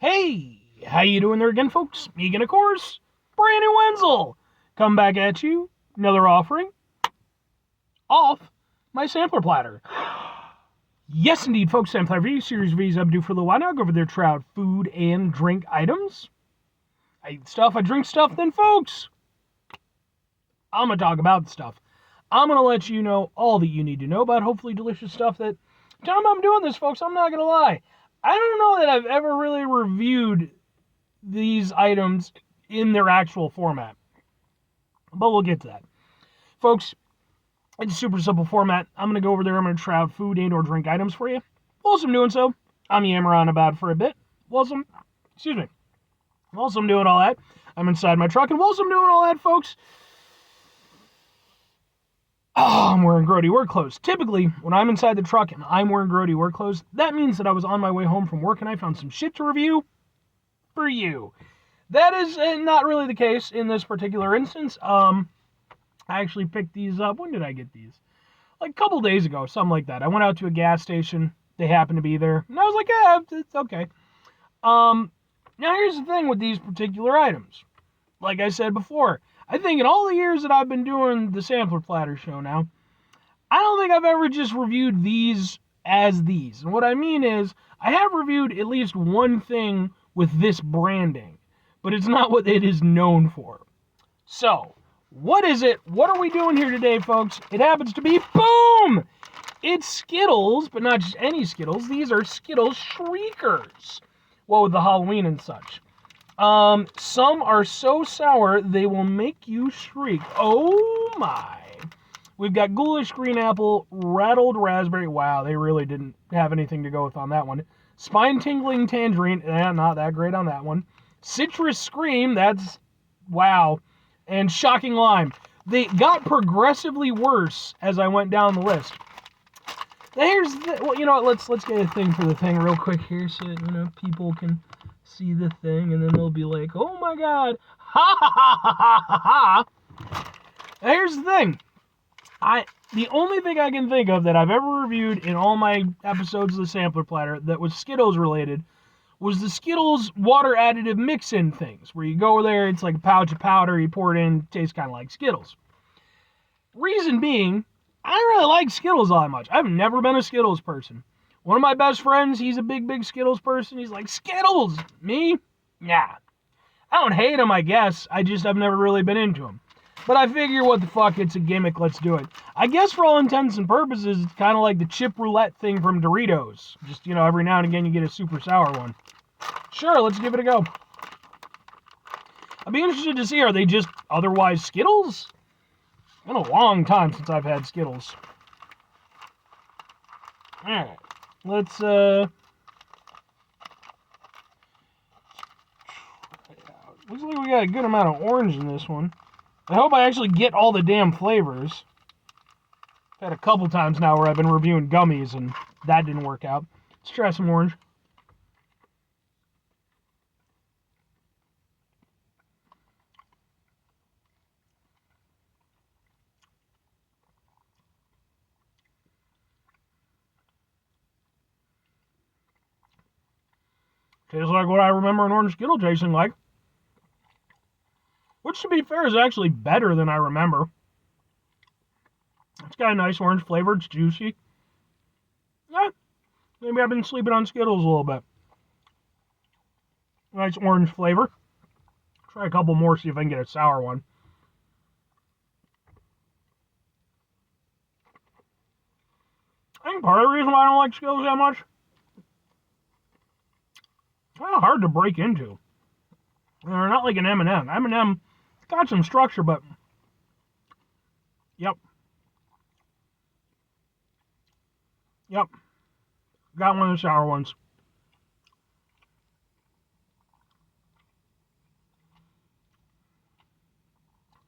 Hey, how you doing there again, folks? Me again, of course, Brandon Wenzel. Come back at you, another offering off my sampler platter. Yes, indeed, folks, sampler review series V's I'm due for a little while now. Go over there, try out food and drink items. I eat stuff, I drink stuff, then, folks, I'm gonna talk about stuff. I'm gonna let you know all that you need to know about hopefully delicious stuff that time I'm doing this, folks, I'm not gonna lie. I don't know that I've ever really reviewed these items in their actual format. But we'll get to that. Folks, it's a super simple format. I'm going to go over there. I'm going to try out food and or drink items for you. Whilst I'm doing so, I'm yammering on about it for a bit. Whilst I'm doing all that, I'm inside my truck. And whilst I'm doing all that, folks, I'm wearing grody work clothes. Typically, when I'm inside the truck and I'm wearing grody work clothes, that means that I was on my way home from work and I found some shit to review for you. That is not really the case in this particular instance. I actually picked these up. When did I get these? Like a couple days ago, something like that. I went out to a gas station. They happened to be there. And I was like, yeah, it's okay. Now here's the thing with these particular items. Like I said before, I think in all the years that I've been doing the Sampler Platter show now, I don't think I've ever just reviewed these as these. And what I mean is, I have reviewed at least one thing with this branding, but it's not what it is known for. So, what is it? What are we doing here today, folks? It happens to be, boom! It's Skittles, but not just any Skittles. These are Skittles SHRIEKERS. Well, with the Halloween and such. Some are so sour, they will make you shriek. Oh my. We've got ghoulish green apple, rattled raspberry. Wow, they really didn't have anything to go with on that one. Spine-tingling tangerine. Not that great on that one. Citrus scream. That's, wow. And shocking lime. They got progressively worse as I went down the list. Now here's the, well, you know what, let's get a thing for the thing real quick here so that, people can see the thing and then they'll be like, oh my god, ha ha ha ha ha ha. Now here's the thing. The only thing I can think of that I've ever reviewed in all my episodes of the Sampler Platter that was Skittles related was the Skittles water additive mix-in things, where you go there, it's like a pouch of powder, you pour it in, tastes kind of like Skittles. Reason being, I don't really like Skittles all that much. I've never been a Skittles person. One of my best friends, he's a big Skittles person. He's like, Skittles! Me? Yeah. I don't hate them, I guess. I've never really been into them. But I figure, what the fuck, it's a gimmick, let's do it. I guess for all intents and purposes, it's kind of like the chip roulette thing from Doritos. Just, every now and again you get a super sour one. Sure, let's give it a go. I'd be interested to see, are they just otherwise Skittles? It's been a long time since I've had Skittles. Alright, let's, looks like we got a good amount of orange in this one. I hope I actually get all the damn flavors. I've had a couple times now where I've been reviewing gummies and that didn't work out. Let's try some orange. Tastes like what I remember an orange Skittle tasting like. Which, to be fair, is actually better than I remember. It's got a nice orange flavor. It's juicy. Yeah, maybe I've been sleeping on Skittles a little bit. Nice orange flavor. Try a couple more, see if I can get a sour one. I think part of the reason why I don't like Skittles that much, they're hard to break into. They're not like an M&M. M&M got some structure, but yep, got one of the sour ones.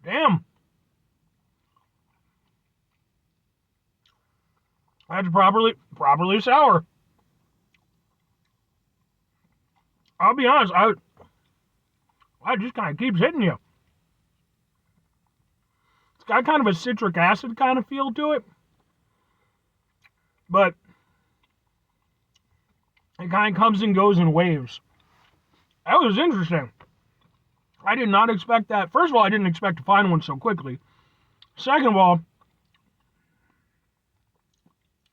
Damn, that's properly sour. I'll be honest, I just kind of keeps hitting you. It's got kind of a citric acid kind of feel to it, but it kind of comes and goes in waves. That was interesting. I did not expect that. First of all, I didn't expect to find one so quickly. Second of all,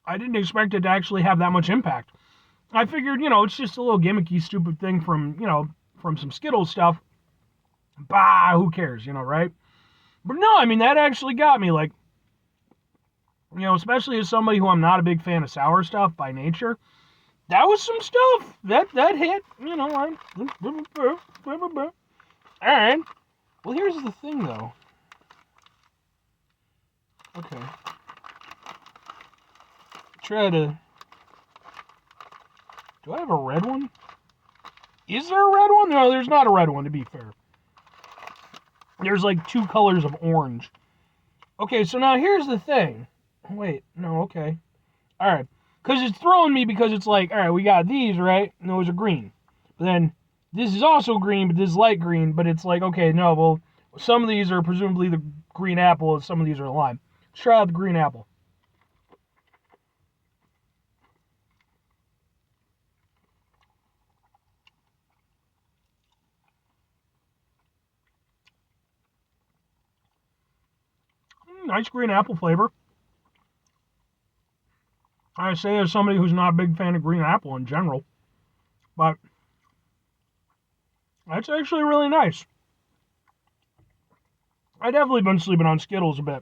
I didn't expect it to actually have that much impact. I figured, it's just a little gimmicky, stupid thing from some Skittles stuff. Bah, who cares, right? But no, I mean, that actually got me, like, especially as somebody who I'm not a big fan of sour stuff by nature. That was some stuff. That hit, Alright. Well, here's the thing, though. Okay. Try to... Do I have a red one? Is there a red one? No, there's not a red one, to be fair. There's like 2 colors of orange. Okay, so now here's the thing. Wait, no, okay. Alright. Because it's throwing me because it's like, alright, we got these, right? And those are green. But then this is also green, but this is light green. But it's like, okay, no, well, some of these are presumably the green apple and some of these are lime. Let's try out the green apple. Nice green apple flavor. I say as somebody who's not a big fan of green apple in general, but that's actually really nice. I definitely been sleeping on Skittles a bit.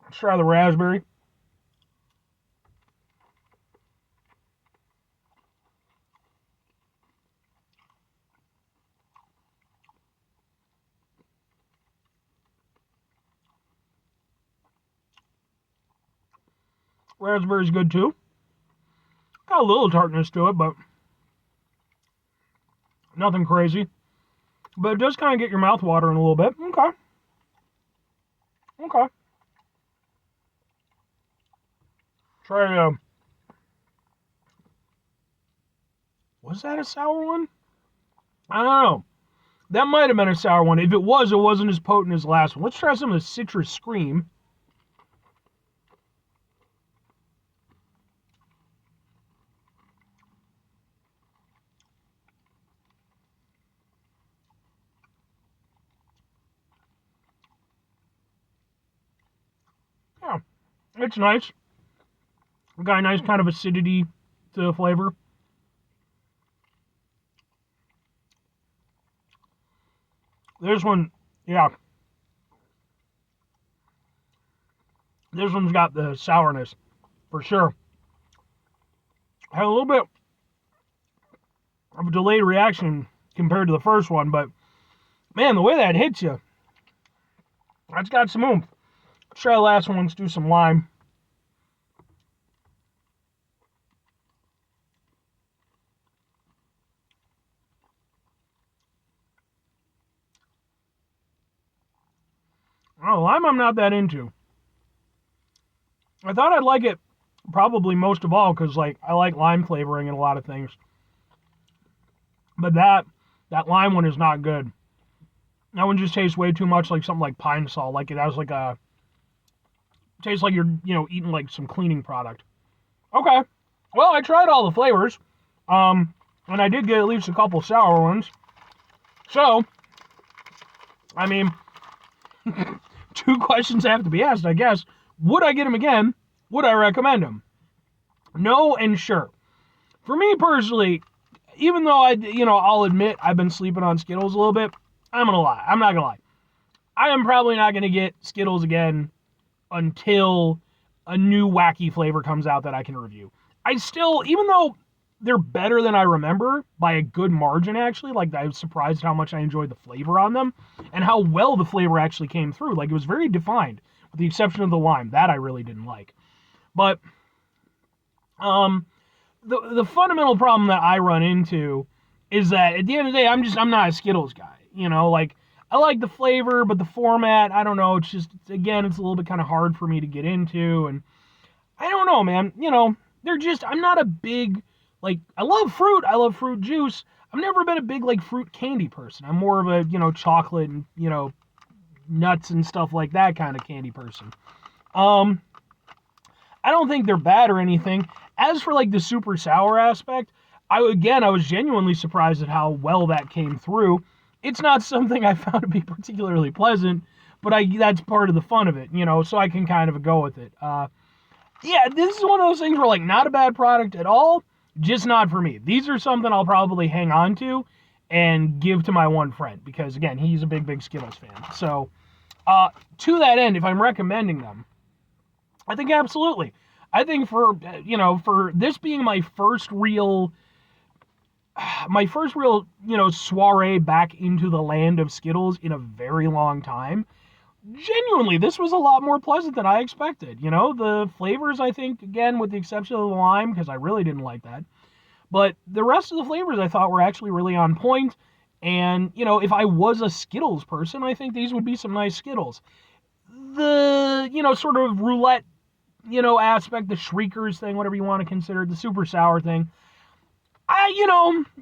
Let's try the raspberry. Raspberry's good too. Got a little tartness to it, but nothing crazy. But it does kind of get your mouth watering a little bit. Okay. Try was that a sour one? I don't know. That might have been a sour one. If it was, it wasn't as potent as the last one. Let's try some of the Citrus Scream. Yeah, it's nice. Got a nice kind of acidity to the flavor. This one, yeah. This one's got the sourness, for sure. Had a little bit of a delayed reaction compared to the first one, but man, the way that hits you, that's got some oomph. Let's try the last one. Let's do some lime. Oh, lime I'm not that into. I thought I'd like it probably most of all because, like, I like lime flavoring in a lot of things. But that lime one is not good. That one just tastes way too much like something like pine sol. Like it has like a... Tastes like you're, eating like some cleaning product. Okay. Well, I tried all the flavors. And I did get at least a couple sour ones. So, I mean... 2 questions have to be asked, I guess. Would I get them again? Would I recommend them? No and sure. For me personally, even though I'll admit I've been sleeping on Skittles a little bit, I'm gonna lie. I'm not gonna lie. I am probably not gonna get Skittles again until a new wacky flavor comes out that I can review. I still, even though they're better than I remember by a good margin, actually. Like, I was surprised how much I enjoyed the flavor on them and how well the flavor actually came through. Like, it was very defined, with the exception of the lime. That I really didn't like. But the fundamental problem that I run into is that at the end of the day, I'm not a Skittles guy. Like, I like the flavor, but the format, I don't know. It's just, again, it's a little bit kind of hard for me to get into. And I don't know, man. I'm not a big... Like, I love fruit juice. I've never been a big, like, fruit candy person. I'm more of a, chocolate and, nuts and stuff like that kind of candy person. I don't think they're bad or anything. As for, like, the super sour aspect, I was genuinely surprised at how well that came through. It's not something I found to be particularly pleasant, but that's part of the fun of it, so I can kind of go with it. Yeah, this is one of those things where, like, not a bad product at all, just not for me. These are something I'll probably hang on to and give to my one friend because, again, he's a big Skittles fan. So, to that end, if I'm recommending them, I think absolutely. I think for this being my first real, soiree back into the land of Skittles in a very long time, genuinely, this was a lot more pleasant than I expected. The flavors, I think, again, with the exception of the lime, because I really didn't like that, but the rest of the flavors I thought were actually really on point. And, if I was a Skittles person, I think these would be some nice Skittles. The, sort of roulette, aspect, the SHRIEKERS thing, whatever you want to consider it, the super sour thing,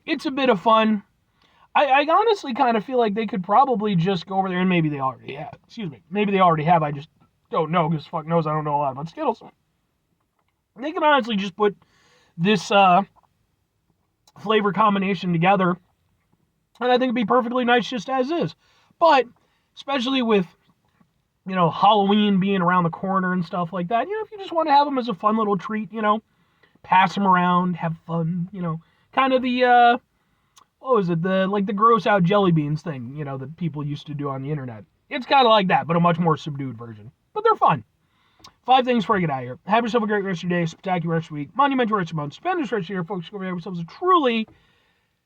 it's a bit of fun. I honestly kind of feel like they could probably just go over there, and maybe they already have. Excuse me. Maybe they already have. I just don't know, because fuck knows I don't know a lot about Skittles. They can honestly just put this flavor combination together, and I think it'd be perfectly nice just as is. But, especially with, Halloween being around the corner and stuff like that, if you just want to have them as a fun little treat, pass them around, have fun, kind of the, what was it, the gross out jelly beans thing, that people used to do on the internet. It's kind of like that, but a much more subdued version. But they're fun. 5 things before I get out of here. Have yourself a great rest of your day, spectacular rest of your week, monumental rest of your month, spend this rest of your year, folks. Go have yourselves a truly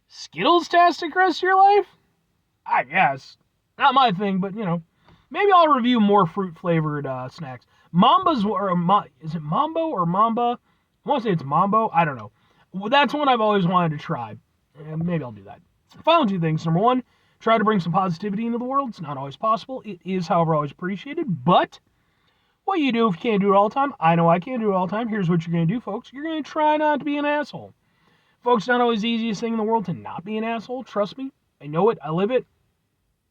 Skittles-tastic rest of your life? I guess. Not my thing, but, maybe I'll review more fruit-flavored snacks. Is it Mambo or Mamba? I want to say it's Mambo. I don't know. That's one I've always wanted to try. Maybe I'll do that. Final 2 things. Number 1, try to bring some positivity into the world. It's not always possible. It is, however, always appreciated. But what you do if you can't do it all the time, I know I can't do it all the time. Here's what you're going to do, folks. You're going to try not to be an asshole. Folks, not always the easiest thing in the world to not be an asshole. Trust me. I know it. I live it.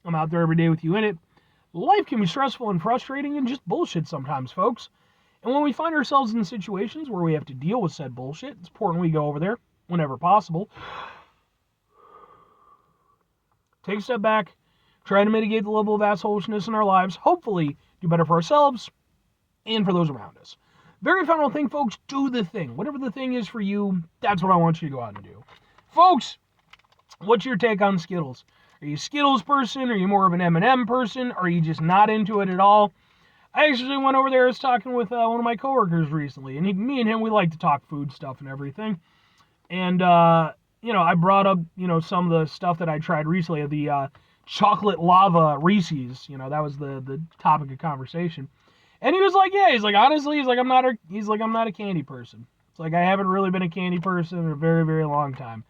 I'm out there every day with you in it. Life can be stressful and frustrating and just bullshit sometimes, folks. And when we find ourselves in situations where we have to deal with said bullshit, it's important we go over there whenever possible. Take a step back, try to mitigate the level of assholishness in our lives, hopefully do better for ourselves and for those around us. Very final thing, folks, do the thing. Whatever the thing is for you, that's what I want you to go out and do. Folks, what's your take on Skittles? Are you a Skittles person? Are you more of an M&M person? Are you just not into it at all? I actually went over there, I was talking with one of my coworkers recently, and me and him, we like to talk food stuff and everything. And, I brought up, some of the stuff that I tried recently, the chocolate lava Reese's, that was the topic of conversation. And he was like, yeah, honestly, I'm not a candy person. It's like, I haven't really been a candy person in a very, very long time.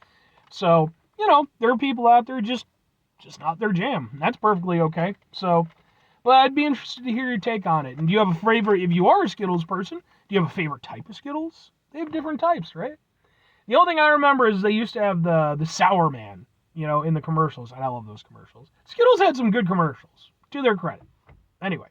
So, there are people out there just not their jam. That's perfectly okay. So, but I'd be interested to hear your take on it. And do you have a favorite, if you are a Skittles person, do you have a favorite type of Skittles? They have different types, right? The only thing I remember is they used to have the Sour Man, in the commercials. And I love those commercials. Skittles had some good commercials, to their credit. Anyway.